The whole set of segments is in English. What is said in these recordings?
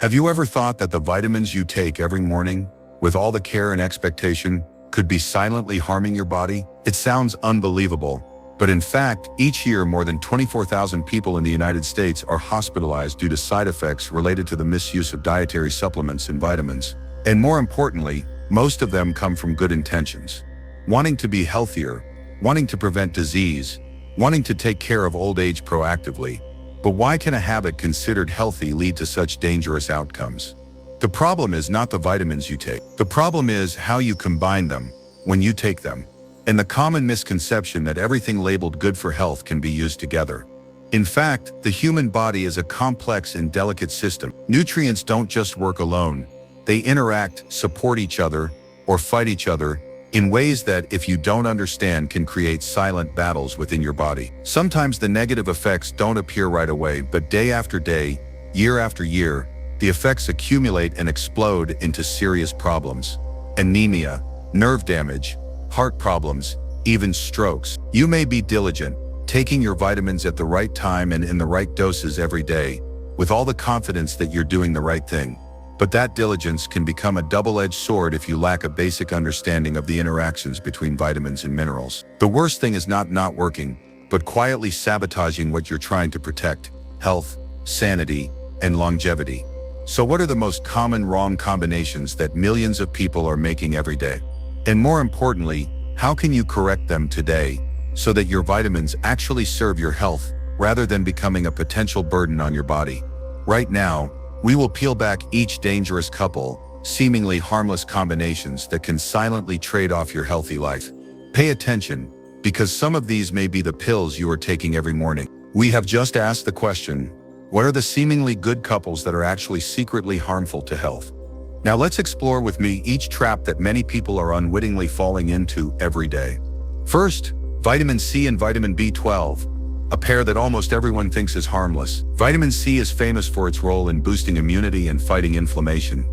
Have you ever thought that the vitamins you take every morning, with all the care and expectation, could be silently harming your body? It sounds unbelievable, but in fact, each year more than 24,000 people in the United States are hospitalized due to side effects related to the misuse of dietary supplements and vitamins. And more importantly, most of them come from good intentions. Wanting to be healthier, wanting to prevent disease, wanting to take care of old age proactively. But why can a habit considered healthy lead to such dangerous outcomes? The problem is not the vitamins you take. The problem is how you combine them when you take them, and the common misconception that everything labeled good for health can be used together. In fact, the human body is a complex and delicate system. Nutrients don't just work alone. They interact, support each other, or fight each other in ways that, if you don't understand, can create silent battles within your body. Sometimes the negative effects don't appear right away, but day after day, year after year, the effects accumulate and explode into serious problems. Anemia, nerve damage, heart problems, even strokes. You may be diligent, taking your vitamins at the right time and in the right doses every day, with all the confidence that you're doing the right thing. But that diligence can become a double-edged sword if you lack a basic understanding of the interactions between vitamins and minerals. The worst thing is not working, but quietly sabotaging what you're trying to protect: health, sanity, and longevity. So what are the most common wrong combinations that millions of people are making every day? And more importantly, how can you correct them today so that your vitamins actually serve your health rather than becoming a potential burden on your body? Right now, we will peel back each dangerous couple, seemingly harmless combinations that can silently trade off your healthy life. Pay attention, because some of these may be the pills you are taking every morning. We have just asked the question, what are the seemingly good couples that are actually secretly harmful to health? Now let's explore with me each trap that many people are unwittingly falling into every day. First, vitamin C and vitamin B12. A pair that almost everyone thinks is harmless. Vitamin C is famous for its role in boosting immunity and fighting inflammation,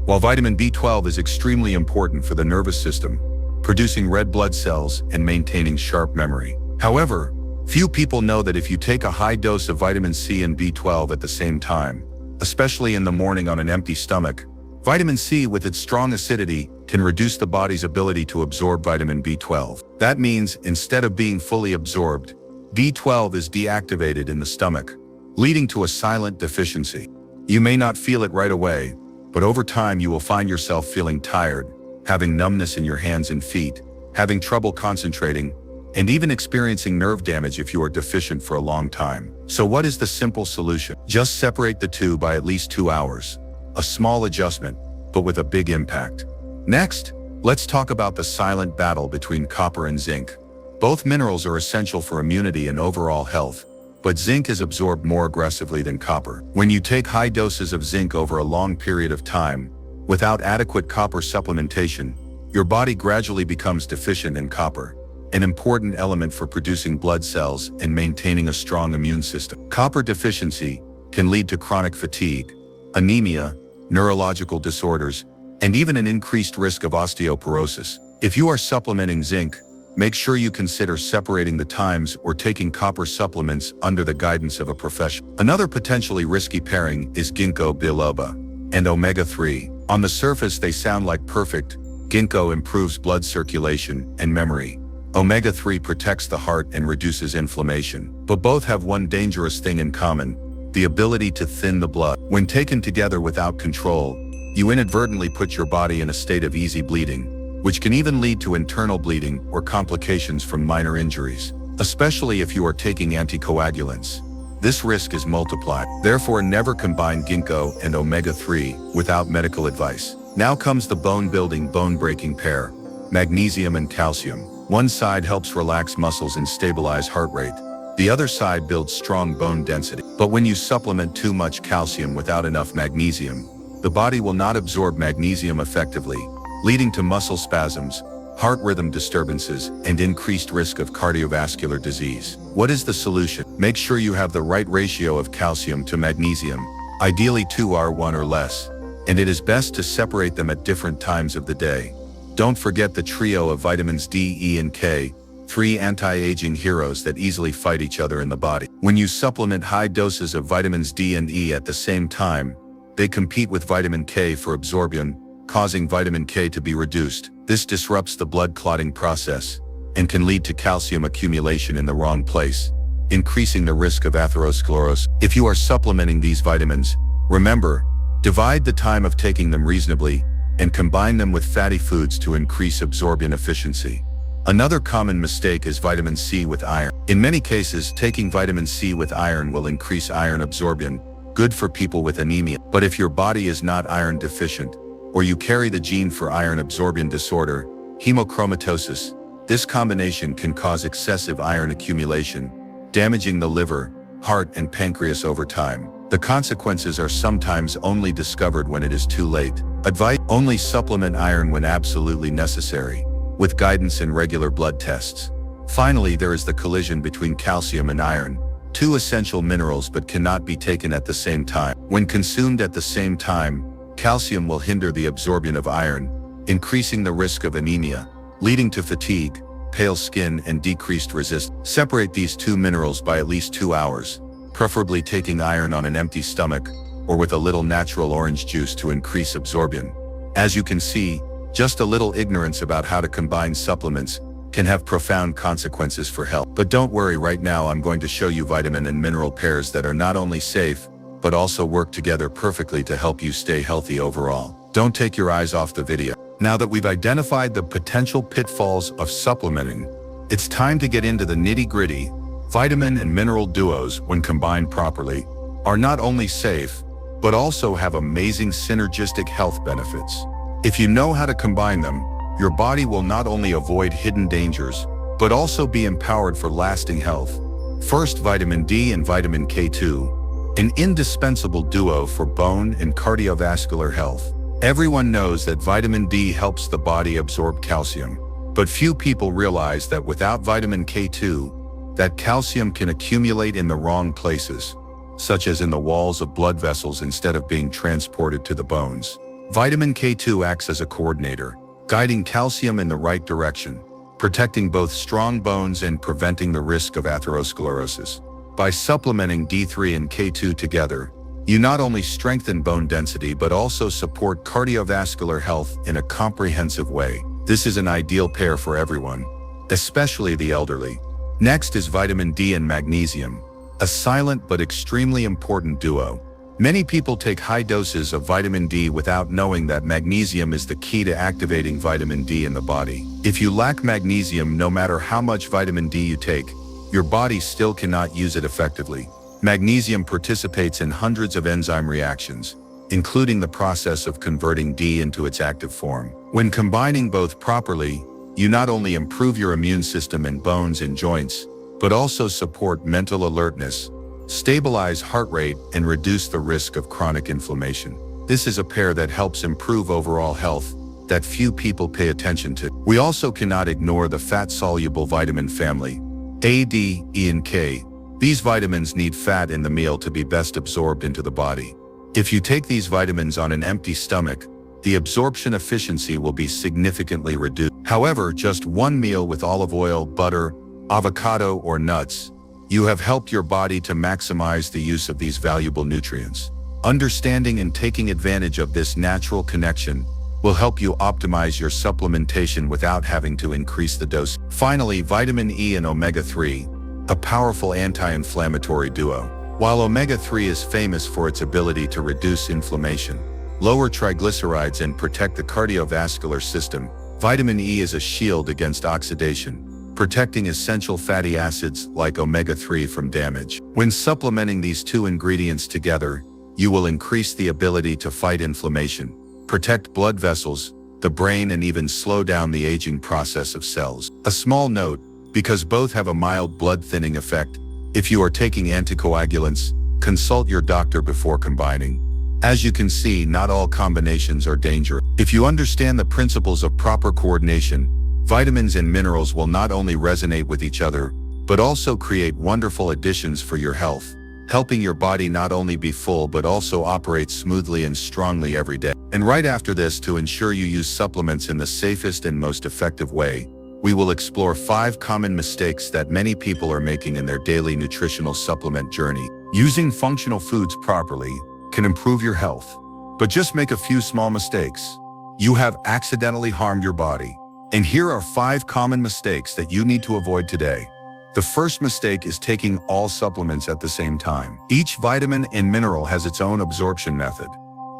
while vitamin B12 is extremely important for the nervous system, producing red blood cells and maintaining sharp memory. However, few people know that if you take a high dose of vitamin C and B12 at the same time, especially in the morning on an empty stomach, vitamin C with its strong acidity can reduce the body's ability to absorb vitamin B12. That means instead of being fully absorbed, B12 is deactivated in the stomach, leading to a silent deficiency. You may not feel it right away, but over time you will find yourself feeling tired, having numbness in your hands and feet, having trouble concentrating, and even experiencing nerve damage if you are deficient for a long time. So what is the simple solution? Just separate the two by at least 2 hours. A small adjustment, but with a big impact. Next, let's talk about the silent battle between copper and zinc. Both minerals are essential for immunity and overall health, but zinc is absorbed more aggressively than copper. When you take high doses of zinc over a long period of time, without adequate copper supplementation, your body gradually becomes deficient in copper, an important element for producing blood cells and maintaining a strong immune system. Copper deficiency can lead to chronic fatigue, anemia, neurological disorders, and even an increased risk of osteoporosis. If you are supplementing zinc, make sure you consider separating the times or taking copper supplements under the guidance of a professional. Another potentially risky pairing is ginkgo biloba and omega-3. On the surface, they sound like perfect. Ginkgo improves blood circulation and memory. Omega-3 protects the heart and reduces inflammation. But both have one dangerous thing in common: the ability to thin the blood. When taken together without control, you inadvertently put your body in a state of easy bleeding, which can even lead to internal bleeding or complications from minor injuries, especially if you are taking anticoagulants. This risk is multiplied. Therefore, never combine ginkgo and omega-3 without medical advice. Now comes the bone-building, bone-breaking pair: magnesium and calcium. One side helps relax muscles and stabilize heart rate. The other side builds strong bone density. But when you supplement too much calcium without enough magnesium, the body will not absorb magnesium effectively, leading to muscle spasms, heart rhythm disturbances, and increased risk of cardiovascular disease. What is the solution? Make sure you have the right ratio of calcium to magnesium, ideally 2:1 or less, and it is best to separate them at different times of the day. Don't forget the trio of vitamins D, E, and K, 3 anti-aging heroes that easily fight each other in the body. When you supplement high doses of vitamins D and E at the same time, They compete with vitamin K for absorption, causing vitamin K to be reduced. This disrupts the blood clotting process and can lead to calcium accumulation in the wrong place, increasing the risk of atherosclerosis. If you are supplementing these vitamins, remember, divide the time of taking them reasonably and combine them with fatty foods to increase absorption efficiency. Another common mistake is vitamin C with iron. In many cases, taking vitamin C with iron will increase iron absorption, good for people with anemia. But if your body is not iron deficient, or you carry the gene for iron absorption disorder, hemochromatosis, this combination can cause excessive iron accumulation, damaging the liver, heart, and pancreas over time. The consequences are sometimes only discovered when it is too late. Advice: only supplement iron when absolutely necessary, with guidance and regular blood tests. Finally, there is the collision between calcium and iron, two essential minerals but cannot be taken at the same time. When consumed at the same time, calcium will hinder the absorption of iron, increasing the risk of anemia, leading to fatigue, pale skin, and decreased resistance. Separate these two minerals by at least 2 hours, preferably taking iron on an empty stomach or with a little natural orange juice to increase absorption. As you can see, just a little ignorance about how to combine supplements can have profound consequences for health. But don't worry, right now I'm going to show you vitamin and mineral pairs that are not only safe, but also work together perfectly to help you stay healthy overall. Don't take your eyes off the video. Now that we've identified the potential pitfalls of supplementing, it's time to get into the nitty-gritty. Vitamin and mineral duos, when combined properly, are not only safe, but also have amazing synergistic health benefits. If you know how to combine them, your body will not only avoid hidden dangers, but also be empowered for lasting health. First, vitamin D and vitamin K2, an indispensable duo for bone and cardiovascular health. Everyone knows that vitamin D helps the body absorb calcium, but few people realize that without vitamin K2, that calcium can accumulate in the wrong places, such as in the walls of blood vessels instead of being transported to the bones. Vitamin K2 acts as a coordinator, guiding calcium in the right direction, protecting both strong bones and preventing the risk of atherosclerosis. By supplementing D3 and K2 together, you not only strengthen bone density but also support cardiovascular health in a comprehensive way. This is an ideal pair for everyone, especially the elderly. Next is vitamin D and magnesium, a silent but extremely important duo. Many people take high doses of vitamin D without knowing that magnesium is the key to activating vitamin D in the body. If you lack magnesium, no matter how much vitamin D you take, your body still cannot use it effectively. Magnesium participates in hundreds of enzyme reactions, including the process of converting D into its active form. When combining both properly, you not only improve your immune system and bones and joints, but also support mental alertness, stabilize heart rate, and reduce the risk of chronic inflammation. This is a pair that helps improve overall health that few people pay attention to. We also cannot ignore the fat-soluble vitamin family, A, D, E, and K. These vitamins need fat in the meal to be best absorbed into the body. If you take these vitamins on an empty stomach, the absorption efficiency will be significantly reduced. However, just one meal with olive oil, butter, avocado, or nuts, you have helped your body to maximize the use of these valuable nutrients. Understanding and taking advantage of this natural connection will help you optimize your supplementation without having to increase the dose. Finally, vitamin E and omega-3, a powerful anti-inflammatory duo. While omega-3 is famous for its ability to reduce inflammation, lower triglycerides, and protect the cardiovascular system, vitamin E is a shield against oxidation, protecting essential fatty acids like omega-3 from damage. When supplementing these two ingredients together, you will increase the ability to fight inflammation, protect blood vessels, the brain, and even slow down the aging process of cells. A small note, because both have a mild blood thinning effect, if you are taking anticoagulants, consult your doctor before combining. As you can see, not all combinations are dangerous. If you understand the principles of proper coordination, vitamins and minerals will not only resonate with each other, but also create wonderful additions for your health, helping your body not only be full but also operate smoothly and strongly every day. And right after this, to ensure you use supplements in the safest and most effective way, we will explore 5 common mistakes that many people are making in their daily nutritional supplement journey. Using functional foods properly can improve your health, But just make a few small mistakes. You have accidentally harmed your body. And here are 5 common mistakes that you need to avoid today. The first mistake is taking all supplements at the same time. Each vitamin and mineral has its own absorption method.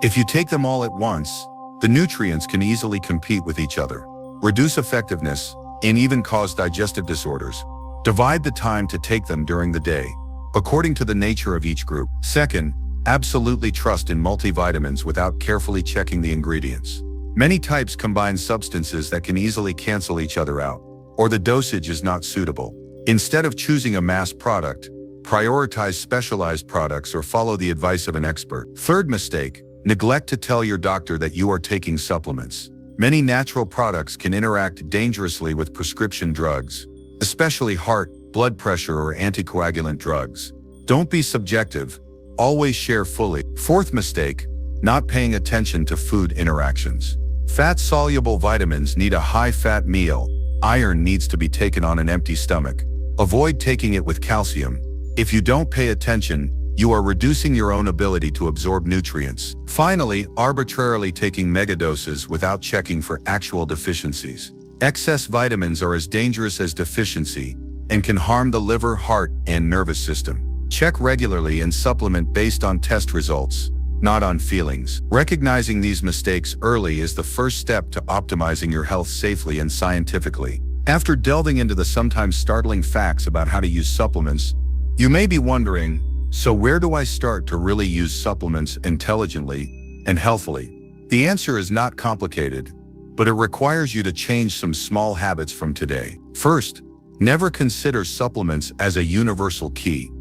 If you take them all at once, the nutrients can easily compete with each other, reduce effectiveness, and even cause digestive disorders. Divide the time to take them during the day, according to the nature of each group. Second, absolutely trust in multivitamins without carefully checking the ingredients. Many types combine substances that can easily cancel each other out, or the dosage is not suitable. Instead of choosing a mass product, prioritize specialized products or follow the advice of an expert. Third mistake, neglect to tell your doctor that you are taking supplements. Many natural products can interact dangerously with prescription drugs, especially heart, blood pressure, or anticoagulant drugs. Don't be subjective. Always share fully. Fourth mistake, not paying attention to food interactions. Fat-soluble vitamins need a high-fat meal. Iron needs to be taken on an empty stomach. Avoid taking it with calcium. If you don't pay attention, you are reducing your own ability to absorb nutrients. Finally, arbitrarily taking megadoses without checking for actual deficiencies. Excess vitamins are as dangerous as deficiency and can harm the liver, heart, and nervous system. Check regularly and supplement based on test results, not on feelings. Recognizing these mistakes early is the first step to optimizing your health safely and scientifically. After delving into the sometimes startling facts about how to use supplements, you may be wondering, so where do I start to really use supplements intelligently and healthily? The answer is not complicated, but it requires you to change some small habits from today. First, never consider supplements as a universal key.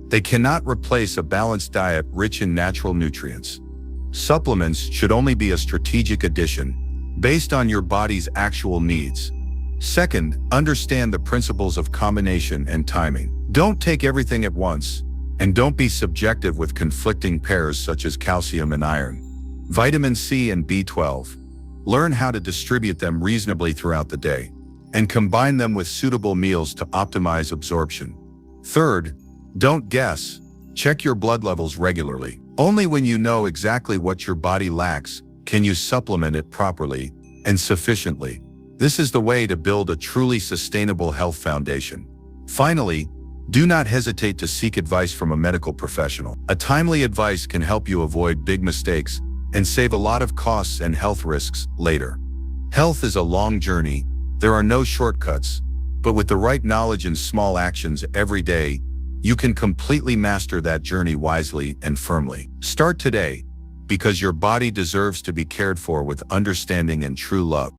They cannot replace a balanced diet rich in natural nutrients. Supplements should only be a strategic addition, based on your body's actual needs. Second, understand the principles of combination and timing. Don't take everything at once, and don't be subjective with conflicting pairs such as calcium and iron, vitamin C and B12. Learn how to distribute them reasonably throughout the day, and combine them with suitable meals to optimize absorption. Third, don't guess. Check your blood levels regularly. Only when you know exactly what your body lacks can you supplement it properly and sufficiently. This is the way to build a truly sustainable health foundation. Finally, do not hesitate to seek advice from a medical professional. A timely advice can help you avoid big mistakes and save a lot of costs and health risks later. Health is a long journey. There are no shortcuts, but with the right knowledge and small actions every day, you can completely master that journey wisely and firmly. Start today, because your body deserves to be cared for with understanding and true love.